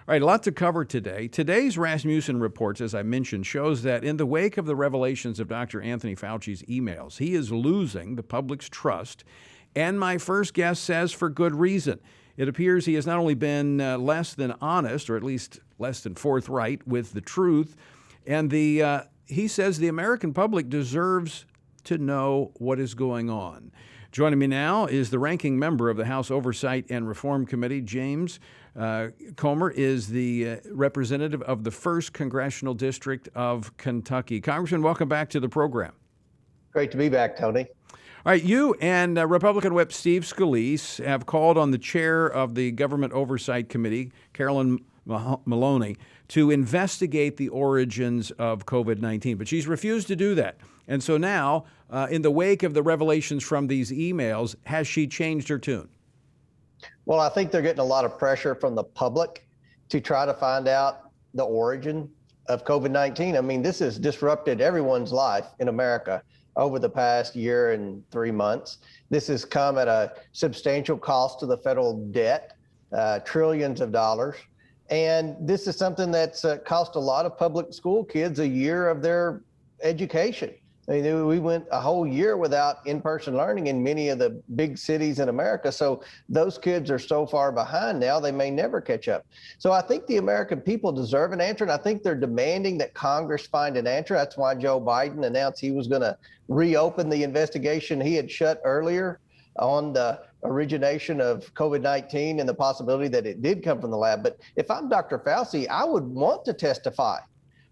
All right, a lot to cover today. Today's Rasmussen reports, as I mentioned, shows that in the wake of the revelations of Dr. Anthony Fauci's emails, he is losing the public's trust. And my first guest says for good reason. It appears he has not only been less than honest, or at least less than forthright with the truth, and he says the American public deserves to know what is going on. Joining me now is the ranking member of the House Oversight and Reform Committee. James Comer is the representative of the 1st Congressional District of Kentucky. Congressman, welcome back to the program. Great to be back, Tony. All right, you and Republican Whip Steve Scalise have called on the chair of the Government Oversight Committee, Carolyn Maloney, to investigate the origins of COVID-19, but she's refused to do that. And so now, in the wake of the revelations from these emails, has she changed her tune? Well, I think they're getting a lot of pressure from the public to try to find out the origin of COVID-19. I mean, this has disrupted everyone's life in America over the past year and 3 months. This has come at a substantial cost to the federal debt, trillions of dollars. And this is something that's cost a lot of public school kids a year of their education. I mean, we went a whole year without in-person learning in many of the big cities in America. So those kids are so far behind now, they may never catch up. So I think the American people deserve an answer, and I think they're demanding that Congress find an answer. That's why Joe Biden announced he was going to reopen the investigation he had shut earlier on the origination of COVID-19 and the possibility that it did come from the lab. But if I'm Dr. Fauci, I would want to testify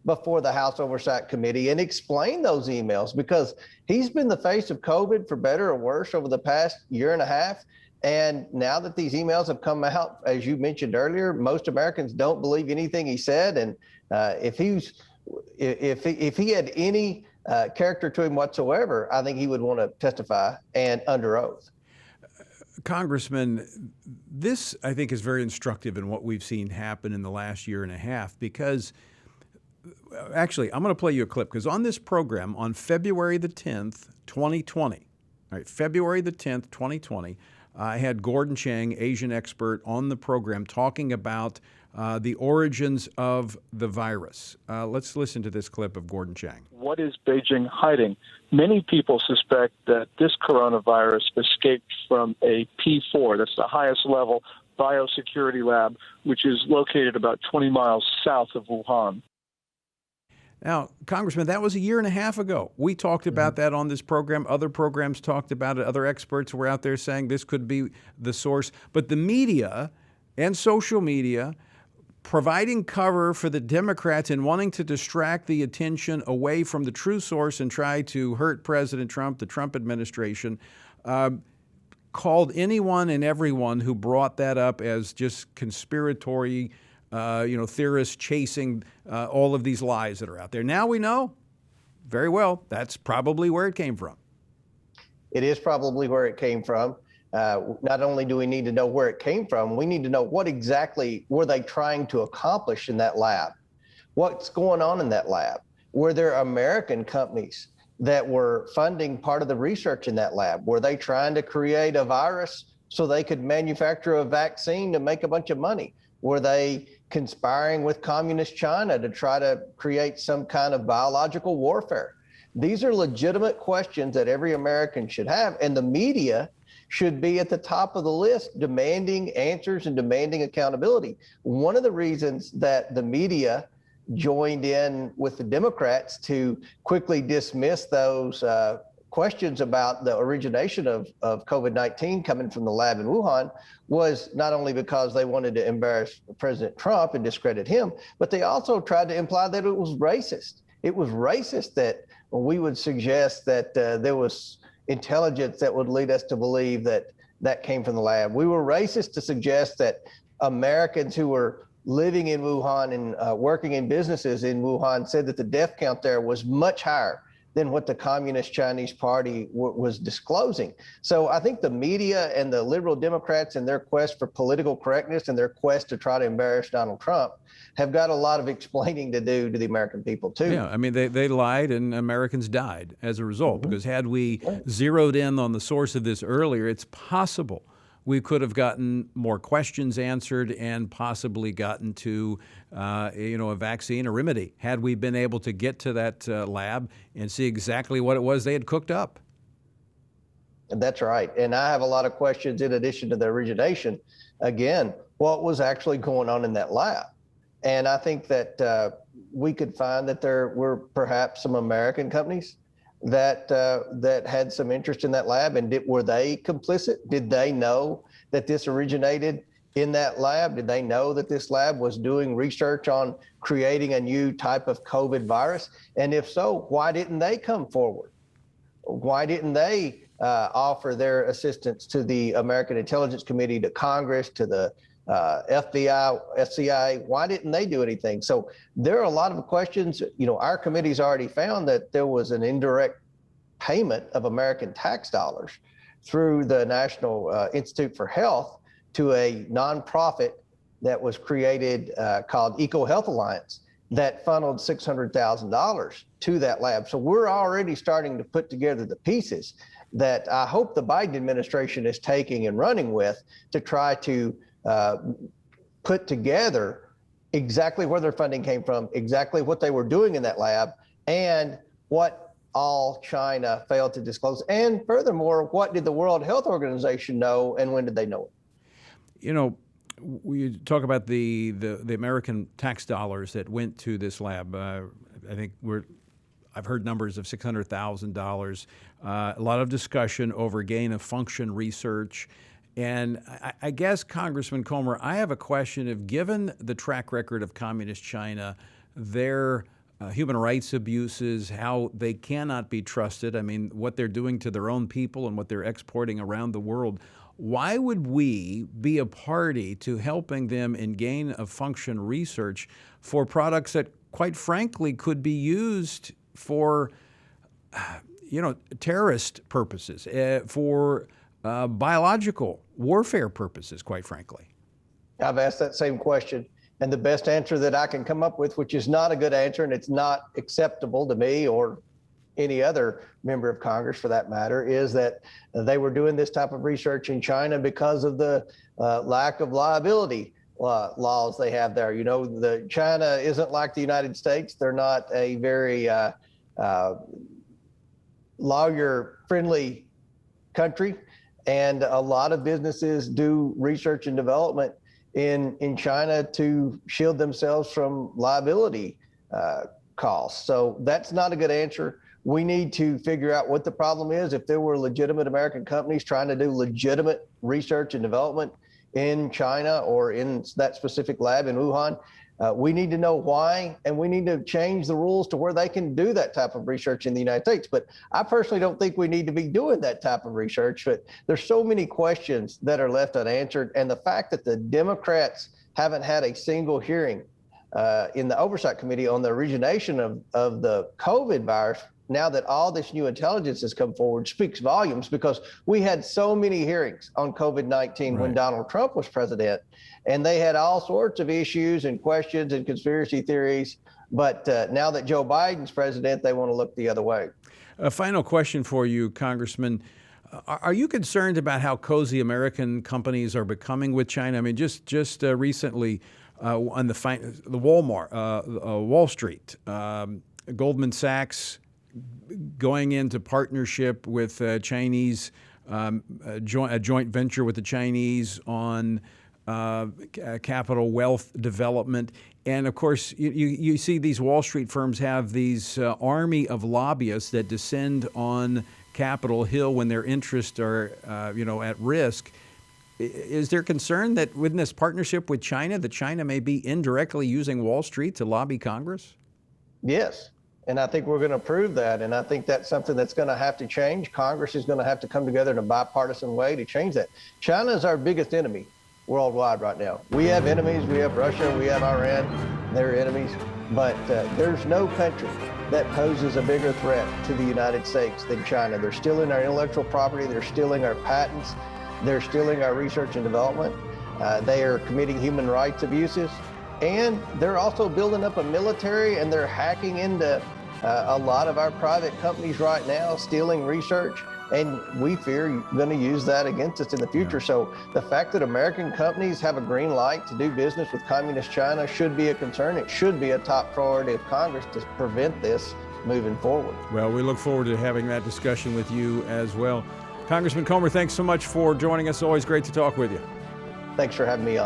before the House Oversight Committee and explain those emails, because he's been the face of COVID for better or worse over the past year and a half. And now that these emails have come out, as you mentioned earlier, most Americans don't believe anything he said. And if he had any character to him whatsoever, I think he would want to testify and under oath. Congressman, this, I think, is very instructive in what we've seen happen in the last year and a half, because actually, I'm going to play you a clip, because on this program on February the 10th, 2020, all right, February the 10th, 2020, I had Gordon Chang, Asian expert, on the program talking about the origins of the virus. Let's listen to this clip of Gordon Chang. What is Beijing hiding? Many people suspect that this coronavirus escaped from a P4, that's the highest level biosecurity lab, which is located about 20 miles south of Wuhan. Now, Congressman, that was a year and a half ago. We talked about that on this program. Other programs talked about it. Other experts were out there saying this could be the source. But the media and social media providing cover for the Democrats and wanting to distract the attention away from the true source and try to hurt President Trump, the Trump administration, called anyone and everyone who brought that up as just conspiratory theorists chasing all of these lies that are out there. Now we know very well that's probably where it came from. It is probably where it came from. Not only do we need to know where it came from, we need to know what exactly were they trying to accomplish in that lab? What's going on in that lab? Were there American companies that were funding part of the research in that lab? Were they trying to create a virus so they could manufacture a vaccine to make a bunch of money? Were they conspiring with communist China to try to create some kind of biological warfare? These are legitimate questions that every American should have, and the media should be at the top of the list, demanding answers and demanding accountability. One of the reasons that the media joined in with the Democrats to quickly dismiss those questions about the origination of COVID-19 coming from the lab in Wuhan was not only because they wanted to embarrass President Trump and discredit him, but they also tried to imply that it was racist. It was racist that we would suggest that there was intelligence that would lead us to believe that that came from the lab. We were racist to suggest that Americans who were living in Wuhan and working in businesses in Wuhan said that the death count there was much higher than what the Communist Chinese Party was disclosing. So I think the media and the liberal Democrats in their quest for political correctness and their quest to try to embarrass Donald Trump have got a lot of explaining to do to the American people too. Yeah, I mean, they lied and Americans died as a result, because had we zeroed in on the source of this earlier, it's possible we could have gotten more questions answered and possibly gotten to, a vaccine, a remedy, had we been able to get to that lab and see exactly what it was they had cooked up. That's right. And I have a lot of questions in addition to the origination. Again, what was actually going on in that lab? And I think that we could find that there were perhaps some American companies that had some interest in that lab. And were they complicit? Did they know that this originated in that lab? Did they know that this lab was doing research on creating a new type of COVID virus? And if so, why didn't they come forward? Why didn't they offer their assistance to the American Intelligence Committee, to Congress, to the FBI, SCI? Why didn't they do anything? So there are a lot of questions. Our committee's already found that there was an indirect payment of American tax dollars through the National Institute for Health to a nonprofit that was created called Eco Health Alliance that funneled $600,000 to that lab. So we're already starting to put together the pieces that I hope the Biden administration is taking and running with to try to put together exactly where their funding came from, exactly what they were doing in that lab, and what all China failed to disclose. And furthermore, what did the World Health Organization know, and when did they know it? We talk about the American tax dollars that went to this lab. I think I've heard numbers of $600,000. A lot of discussion over gain of function research. And I guess, Congressman Comer, I have a question of, given the track record of Communist China, their human rights abuses, how they cannot be trusted, I mean, what they're doing to their own people and what they're exporting around the world, why would we be a party to helping them in gain of function research for products that, quite frankly, could be used for, terrorist purposes, for biological warfare purposes, quite frankly? I've asked that same question, and the best answer that I can come up with, which is not a good answer and it's not acceptable to me or any other member of Congress for that matter, is that they were doing this type of research in China because of the lack of liability laws they have there. China isn't like the United States. They're not a very lawyer-friendly country. And a lot of businesses do research and development in China to shield themselves from liability costs. So that's not a good answer. We need to figure out what the problem is. If there were legitimate American companies trying to do legitimate research and development in China or in that specific lab in Wuhan, we need to know why, and we need to change the rules to where they can do that type of research in the United States. But I personally don't think we need to be doing that type of research. But there's so many questions that are left unanswered. And the fact that the Democrats haven't had a single hearing in the Oversight Committee on the origination of the COVID virus, now that all this new intelligence has come forward, speaks volumes, because we had so many hearings on COVID-19 when Donald Trump was president, and they had all sorts of issues and questions and conspiracy theories. But now that Joe Biden's president, they want to look the other way. A final question for you, Congressman. Are you concerned about how cozy American companies are becoming with China? I mean, just recently on the Walmart, Wall Street, Goldman Sachs going into partnership with Chinese, a joint venture with the Chinese on capital wealth development. And of course, you see these Wall Street firms have these army of lobbyists that descend on Capitol Hill when their interests are, at risk. Is there concern that within this partnership with China, that China may be indirectly using Wall Street to lobby Congress? Yes. And I think we're going to prove that. And I think that's something that's going to have to change. Congress is going to have to come together in a bipartisan way to change that. China is our biggest enemy worldwide right now. We have enemies. We have Russia. We have Iran. They're enemies. But there's no country that poses a bigger threat to the United States than China. They're stealing our intellectual property. They're stealing our patents. They're stealing our research and development. They are committing human rights abuses. And they're also building up a military, and they're hacking into a lot of our private companies right now, stealing research And we fear you're going to use that against us in the future. So the fact that American companies have a green light to do business with communist China should be a concern. It should be a top priority of Congress to prevent this moving forward. Well, we look forward to having that discussion with you as well. Congressman Comer, thanks so much for joining us. Always great to talk with you. Thanks for having me on.